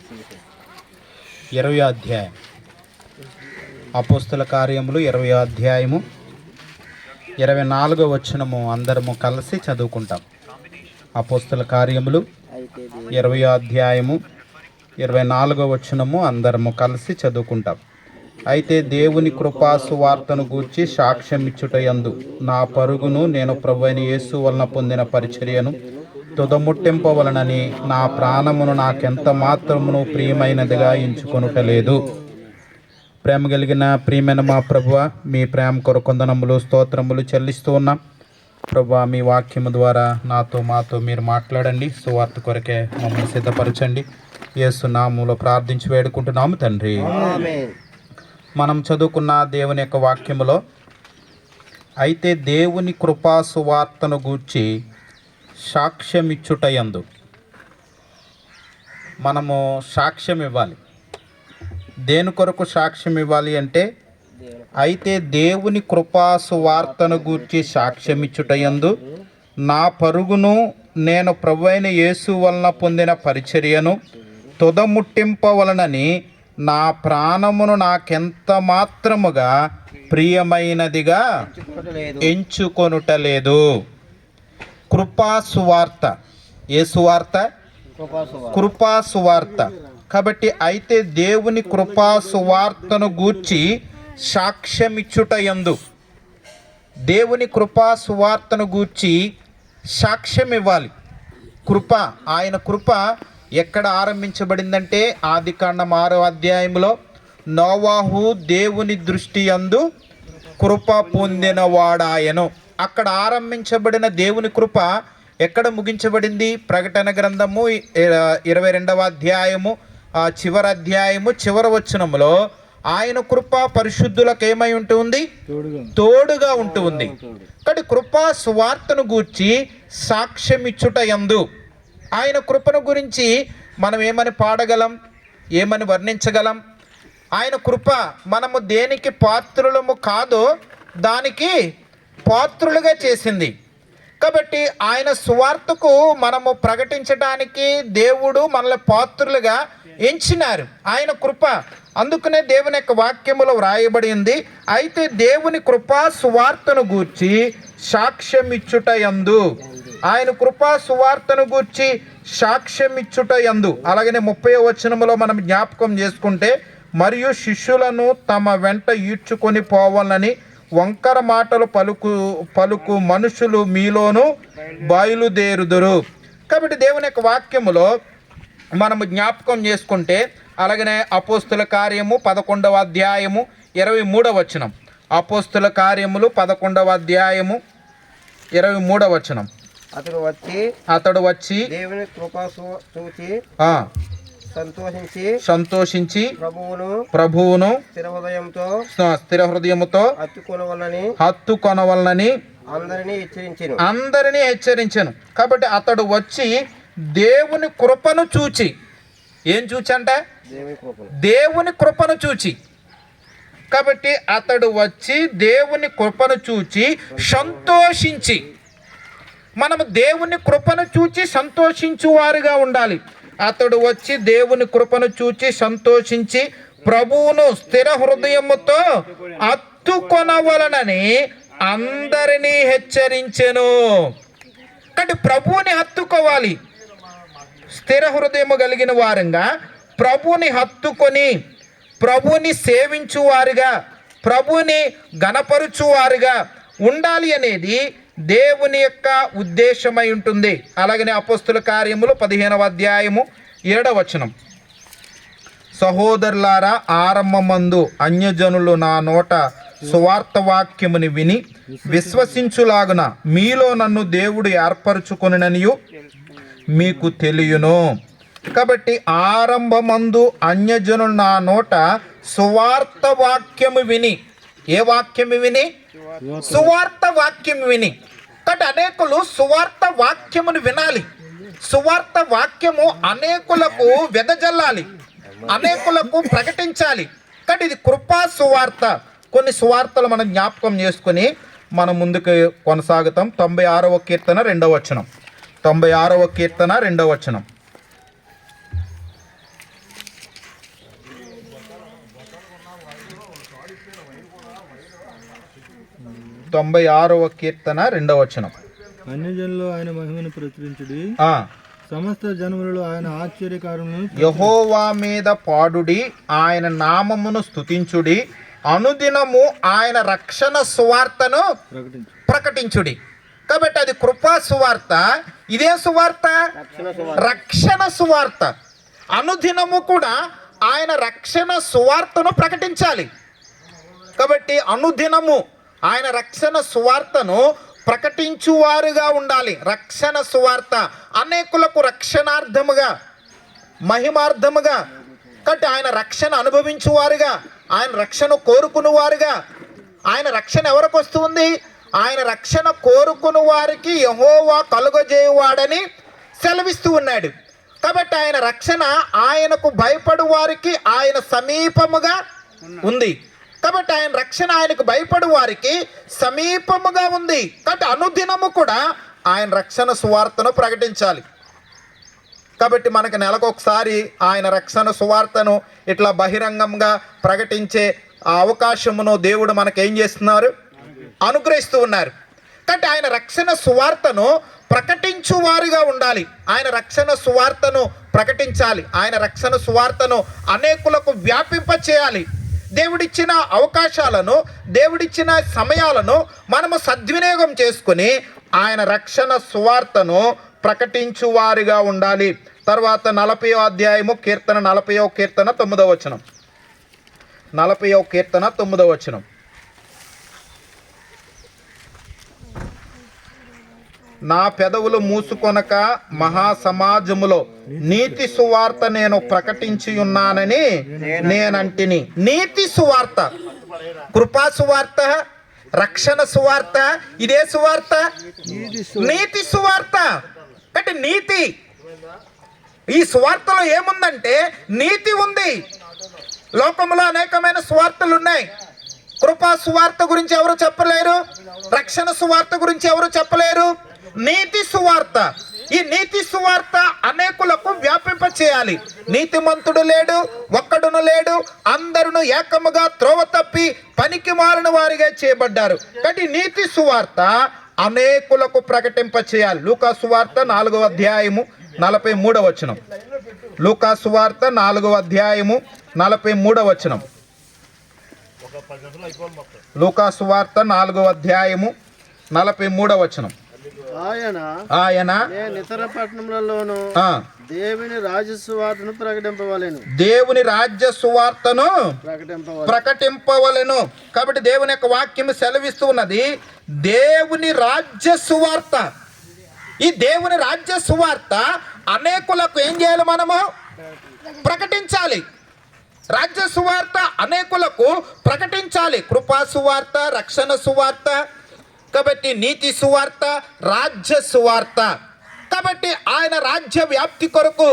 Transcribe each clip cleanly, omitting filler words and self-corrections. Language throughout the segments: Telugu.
20వ అధ్యాయం అపోస్తల కార్యములు 20వ అధ్యాయము 24వ వచనము అందరము కలిసి చదువుకుంటాం. అపోస్తల కార్యములు 20వ అధ్యాయము 24వ వచనము అందరము కలిసి చదువుకుంటాం. అయితే దేవుని కృపా సువార్తను గూర్చి సాక్ష్యమిచ్చుటయందు నా పరుగును నేను ప్రభువైన యేసు వలన పొందిన పరిచర్యను తుదముట్టింపవలనని నా ప్రాణమును నాకెంత మాత్రమును ప్రియమైనదిగా ఎంచుకొనుటలేదు. ప్రేమ కలిగిన ప్రియమైన మా ప్రభువ, మీ ప్రేమ కొరకు వందనములు స్తోత్రములు చెల్లిస్తూ ఉన్నాం. ప్రభువా, మీ వాక్యము ద్వారా మాతో మీరు మాట్లాడండి. సువార్త కొరకే మమ్మల్ని సిద్ధపరచండి. యేసు నామములో ప్రార్థించి వేడుకుంటున్నాము తండ్రి. మనం చదువుకున్న దేవుని యొక్క వాక్యములో అయితే దేవుని కృపా సువార్తను గూర్చి సాక్ష్యమిచ్చుటయందు మనము సాక్ష్యం ఇవ్వాలి. దేని కొరకు సాక్ష్యం ఇవ్వాలి అంటే, అయితే దేవుని కృపా సువార్తను గూర్చి సాక్ష్యమిచ్చుటయందు నా పరుగును నేను ప్రభువైన యేసు వలన పొందిన పరిచర్యను తుదముట్టింపవలనని నా ప్రాణమును నాకెంత మాత్రముగా ప్రియమైనదిగా ఎంచుకొనుటలేదు. కృపా సువార్త. ఏ సువార్త? కృపా సువార్త. కాబట్టి అయితే దేవుని కృపా సువార్తను గూర్చి సాక్ష్యమిచ్చుటయందు, దేవుని కృపా సువార్తను గూర్చి సాక్ష్యం ఇవ్వాలి. కృప, ఆయన కృప ఎక్కడ ఆరంభించబడిందంటే ఆదికాండం 6వ అధ్యాయంలో నోవాహు దేవుని దృష్టి యందు కృప పొందినవాడాయను. అక్కడ ఆరంభించబడిన దేవుని కృప ఎక్కడ ముగించబడింది? ప్రకటన గ్రంథము 22వ అధ్యాయము చివరి అధ్యాయము చివరి వచనములో ఆయన కృప పరిశుద్ధులకు ఏమై ఉంటుంది? తోడుగా ఉంటుంది. కాబట్టి కృపా సువార్తను గూర్చి సాక్ష్యమిచ్చుటయందు, ఆయన కృపను గురించి మనం ఏమని పాడగలం, ఏమని వర్ణించగలం? ఆయన కృప మనము దేనికి పాత్రులము కాదో దానికి పాత్రులుగా చేసింది. కాబట్టి ఆయన సువార్తకు మనము ప్రకటించడానికి దేవుడు మనల్ని పాత్రులుగా ఎంచినారు. ఆయన కృప. అందుకనే దేవుని యొక్క వాక్యములో వ్రాయబడింది, అయితే దేవుని కృపా సువార్తను గూర్చి సాక్ష్యమిచ్చుటయందు, ఆయన కృపా సువార్తను గూర్చి సాక్ష్యమిచ్చుటయందు. అలాగనే 30వ వచనములో మనం జ్ఞాపకం చేసుకుంటే, మరియు శిష్యులను తమ వెంట ఈడ్చుకొని పోవాలని వంకర మాటలు పలుకు మనుషులు మీలోను బయలుదేరుదురు. కాబట్టి దేవుని యొక్క వాక్యములో మనము జ్ఞాపకం చేసుకుంటే, అలాగనే అపోస్తుల కార్యము 11వ అధ్యాయము 23వ వచనం. అపోస్తుల కార్యములు 11వ అధ్యాయము 23వ వచనం. అతడు వచ్చి దేవుని కృప చూచి సంతోషించి ప్రభువును స్థిర హృదయముతో హత్తుకొనవలనని అందరినీ హెచ్చరించెను. కాబట్టి అతడు వచ్చి దేవుని కృపను చూచి, ఏం చూచంట? దేవుని కృపను చూచి. కాబట్టి అతడు వచ్చి దేవుని కృపను చూచి సంతోషించి, మనము దేవుని కృపను చూచి సంతోషించువారుగా ఉండాలి. అతడు వచ్చి దేవుని కృపను చూచి సంతోషించి ప్రభువును స్థిర హృదయముతో హత్తుకొనవలనని అందరినీ హెచ్చరించెను. కాబట్టి ప్రభువుని హత్తుకోవాలి. స్థిర హృదయము కలిగిన వారంగా ప్రభువుని హత్తుకొని ప్రభువుని సేవించువారుగా, ప్రభువుని గణపరుచువారుగా ఉండాలి అనేది దేవుని యొక్క ఉద్దేశమై ఉంటుంది. అలాగనే అపోస్తుల కార్యములు 15వ అధ్యాయము 7వ వచనం. సహోదరులారా, ఆరంభమందు అన్యజనులు నా నోట సువార్త వాక్యముని విని విశ్వసించులాగున మీలో నన్ను దేవుడు ఏర్పరచుకొనిననియు మీకు తెలియను. కాబట్టి ఆరంభమందు అన్యజనులు నా నోట సువార్త వాక్యము విని, ఏ వాక్యము విని? సువార్త వాక్యం విని. కాబట్టి అనేకులు సువార్త వాక్యమును వినాలి. సువార్త వాక్యము అనేకులకు వెదజల్లాలి, అనేకులకు ప్రకటించాలి. కాబట్టి ఇది కృపా సువార్త. కొన్ని సువార్తలు మనం జ్ఞాపకం చేసుకుని మనం ముందుకు కొనసాగుతాం. 96వ కీర్తన 2వ వచనం. 96వ కీర్తన 2వ వచనం. 96వ కీర్తన 2వ వచనం. అన్యజనులు ఆయన మహిమను ప్రచురించుడి, ఆ, సమస్త జనములలో ఆయన ఆశ్చర్యకారములను యెహోవా మీద పాడుడి, ఆయన నామమును స్తుతించుడి, అనుదినము ఆయన రక్షణ సువార్తను ప్రకటించు. ప్రకటించుడి. కాబట్టి అది కృపా సువార్త. ఇదే సువార్త రక్షణ సువార్త. అనుదినము కూడా ఆయన రక్షణ సువార్తను ప్రకటించాలి. కాబట్టి అనుదినము ఆయన రక్షణ సువార్తను ప్రకటించువారుగా ఉండాలి. రక్షణ సువార్త అనేకులకు రక్షణార్థముగా, మహిమార్థముగా, కాబట్టి ఆయన రక్షణ అనుభవించువారుగా, ఆయన రక్షణ కోరుకునేవారుగా. ఆయన రక్షణ ఎవరికి వస్తుంది? ఆయన రక్షణ కోరుకుని వారికి యెహోవా కలుగజేయువాడని సెలవిస్తూ ఉన్నాడు. కాబట్టి ఆయన రక్షణ ఆయనకు భయపడు వారికి ఆయన సమీపముగా ఉంది. కాబట్టి ఆయన రక్షణ ఆయనకు భయపడు వారికి సమీపముగా ఉంది. కాబట్టి అనుదినము కూడా ఆయన రక్షణ సువార్తను ప్రకటించాలి. కాబట్టి మనకు నెలకొకసారి ఆయన రక్షణ సువార్తను ఇట్లా బహిరంగంగా ప్రకటించే ఆ అవకాశమును దేవుడు మనకేం చేస్తున్నారు? అనుగ్రహిస్తూ ఉన్నారు. కాబట్టి ఆయన రక్షణ సువార్తను ప్రకటించువారుగా ఉండాలి. ఆయన రక్షణ సువార్తను ప్రకటించాలి. ఆయన రక్షణ సువార్తను అనేకులకు వ్యాపింప చేయాలి. దేవుడిచ్చిన అవకాశాలను, దేవుడిచ్చిన సమయాలను మనము సద్వినియోగం చేసుకుని ఆయన రక్షణ సువార్తను ప్రకటించువారుగా ఉండాలి. తర్వాత 40వ అధ్యాయము కీర్తన 40వ కీర్తన 9వ వచనం. 40వ కీర్తన 9వ వచనం. నా పెదవులు మూసుకొనక మహాసమాజములో నీతి సువార్త నేను ప్రకటించి ఉన్నానని నేనంటిని. నీతి సువార్త, కృపా సువార్త, రక్షణ సువార్త, ఇదే సువార్త నీతి సువార్త. అంటే నీతి, ఈ సువార్తలో ఏముందంటే నీతి ఉంది. లోకంలో అనేకమైన సువార్తలు ఉన్నాయి. కృపా సువార్త గురించి ఎవరు చెప్పలేరు, రక్షణ సువార్త గురించి ఎవరు చెప్పలేరు. నీతి సువార్త, ఈ నీతి సువార్త అనేకులకు వ్యాపింప చేయాలి. నీతిమంతుడు లేడు, ఒక్కడును లేడు, అందరును ఏకముగా త్రోవ తప్పి పనికి మారిన వారిగా చేయబడ్డారు. కాబట్టి నీతి సువార్త అనేకులకు ప్రకటింప చేయాలి. లూకా సువార్త 4వ అధ్యాయము 43వ వచనం. లూకా సువార్త 4వ అధ్యాయము 43వ వచనం. లూకా సువార్త 4వ అధ్యాయము 43వ వచనం. ఆయన నేను ఇతర పట్టణములలోను దేవుని రాజ్య సువార్తను ప్రకటింపవలెను. దేవుని రాజ్య సువార్తను ప్రకటింపవలెను. కాబట్టి దేవుని యొక్క వాక్యం సెలవిస్తూ ఉన్నది దేవుని రాజ్య సువార్త. ఈ దేవుని రాజ్య సువార్త అనేకులకు ఏం చేయాలి? మనము ప్రకటించాలి. రాజ్య సువార్త అనేకులకు ప్రకటించాలి. కృపా సువార్త, రక్షణ సువార్త, కాబట్టి నీతి సువార్త, రాజ్య సువార్త. కాబట్టి ఆయన రాజ్య వ్యాప్తి కొరకు,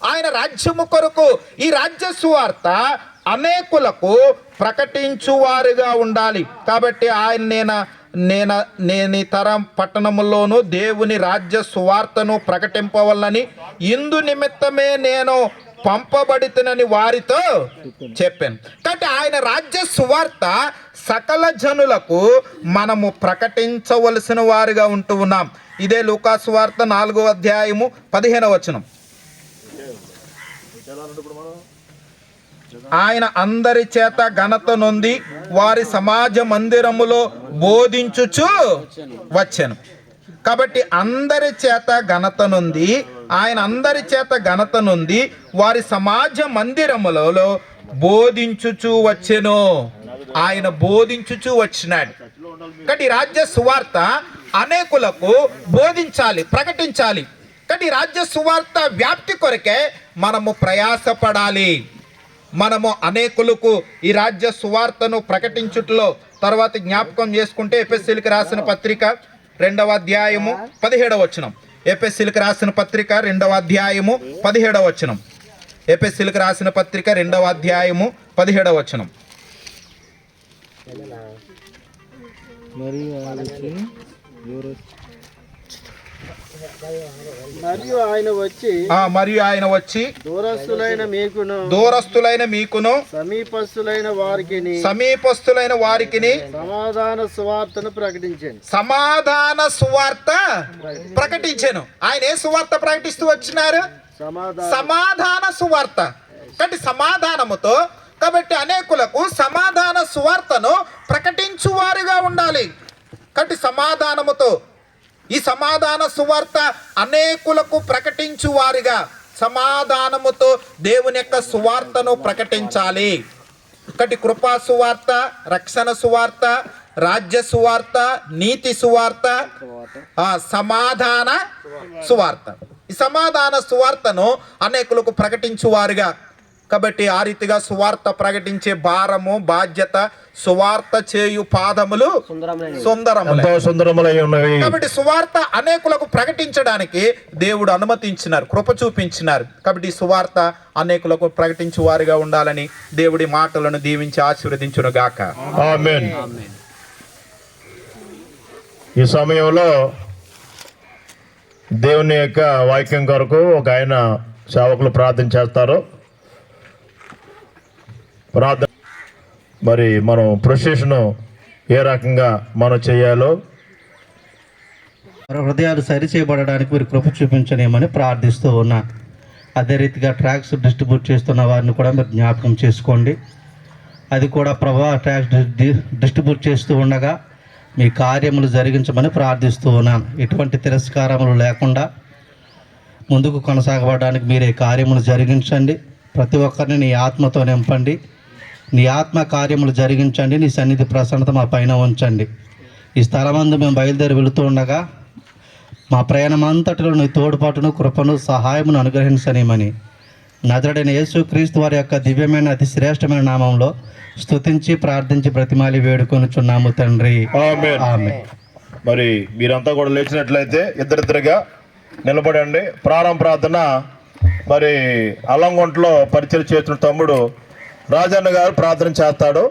ఆయన రాజ్యము కొరకు ఈ రాజ్య సువార్త అనేకులకు ప్రకటించువారుగా ఉండాలి. కాబట్టి ఆయన నేను తరం పట్టణములోను దేవుని రాజ్య సువార్తను ప్రకటింపవలని ఇందు నిమిత్తమే నేను పంపబడితేనని వారితో చెప్పాను. కాబట్టి ఆయన రాజ్య సువార్త సకల జనులకు మనము ప్రకటించవలసిన వారుగా ఉంటూ ఉన్నాం. ఇదే లూకా సువార్త 4వ అధ్యాయము 15వ వచనం. ఆయన అందరి చేత ఘనత నొంది వారి సమాజ మందిరములో బోధించుచు వచ్చెను. కాబట్టి అందరి చేత ఘనత నొంది, ఆయన అందరి చేత ఘనత నొంది వారి సమాజ మందిరములలో బోధించుచు వచ్చెను. ఆయన బోధించుచు వచ్చినాడు. కాబట్టి రాజ్య సువార్త అనేకులకు బోధించాలి, ప్రకటించాలి. కాబట్టి రాజ్య సువార్త వ్యాప్తి కొరకే మనము ప్రయాసపడాలి. మనము అనేకులకు ఈ రాజ్య సువార్తను ప్రకటించుటలో తర్వాత జ్ఞాపకం చేసుకుంటే ఎఫెసీయులకు రాసిన పత్రిక 2వ అధ్యాయము 17వ వచనం. ఎఫెసీయులకు రాసిన పత్రిక 2వ అధ్యాయము 17వ వచనం. ఎఫెసీయులకు రాసిన పత్రిక 2వ అధ్యాయము 17వ వచనం. మరియు మరియు ఆయన వచ్చి మరియు ఆయన వచ్చి దూరస్తులైన మీకును సమీపస్తులైన వారికిని సమాధాన సువార్తను ప్రకటించండి. సమాధాన సువార్త ప్రకటించాను. ఆయన ఏ సువార్త ప్రకటిస్తూ వచ్చినారు? సమాధాన సువార్త. కాబట్టి సమాధానముతో, కాబట్టి అనేకులకు సమాధాన సువార్తను ప్రకటించువారుగా ఉండాలి. కాబట్టి సమాధానముతో, ఈ సమాధాన సువార్త అనేకులకు ప్రకటించువారుగా, సమాధానముతో దేవుని యొక్క సువార్తను ప్రకటించాలి. కాబట్టి కృపా సువార్త, రక్షణ సువార్త, రాజ్య సువార్త, నీతి సువార్త, సమాధాన సువార్త. ఈ సమాధాన సువార్తను అనేకులకు ప్రకటించువారుగా, కాబట్టి ఆ రీతిగా సువార్త ప్రకటించే భారము, బాధ్యత, సువార్త చేయు పాదములు సుందరములై ఉన్నవి. కాబట్టి సువార్త అనేకులకు ప్రకటించడానికి దేవుడు అనుమతించినారు, కృప చూపించినారు. కాబట్టి సువార్త అనేకులకు ప్రకటించు వారిగా ఉండాలని దేవుడి మాటలను దీవించి ఆశీర్వదించును గాక. ఆమేన్. ఈ సమయంలో దేవుని యొక్క వాక్యం కొరకు ఒక ఆయన సేవకులు ప్రార్థన చేస్తారు. ప్రార్థన మరి మనం ప్రొసెషన్ ఏ రకంగా మనం చేయాలో, మన హృదయాలు సరిచేయబడడానికి మీరు కృప చూపించనేమని ప్రార్థిస్తూ ఉన్నాను. అదే రీతిగా ట్రాక్స్ డిస్ట్రిబ్యూట్ చేస్తున్న వారిని కూడా మీరు జ్ఞాపకం చేసుకోండి. అది కూడా ప్రభా ట్రాక్స్ డిస్ట్రిబ్యూట్ చేస్తూ ఉండగా మీ కార్యములు జరిగించమని ప్రార్థిస్తూ ఉన్నాను. ఎటువంటి తిరస్కారములు లేకుండా ముందుకు కొనసాగబడడానికి మీరే కార్యములు జరిగించండి. ప్రతి ఒక్కరిని నీ ఆత్మతో నింపండి. నీ ఆత్మ కార్యములు జరిగించండి. నీ సన్నిధి ప్రసన్నత మా పైన ఉంచండి. ఈ స్థలమందు మేము బయలుదేరి వెళుతూ ఉండగా మా ప్రయాణం అంతటిలో నీ తోడ్పాటును, కృపను, సహాయమును అనుగ్రహించనిమని నజరుడైన యేసు క్రీస్తు వారి యొక్క దివ్యమైన అతి శ్రేష్టమైన నామంలో స్తుతించి ప్రార్థించి బ్రతిమాలి వేడుకొనుచున్నాము తండ్రి. ఆమేన్. మరి మీరంతా కూడా లేచినట్లయితే ఇద్దరిద్దరుగా నిలబడండి. ప్రారంభ ప్రార్థన మరి అల్లంగుంటలో పరిచయం చేస్తున్న తమ్ముడు రాజన్న గారు ప్రార్థన చేస్తాడు.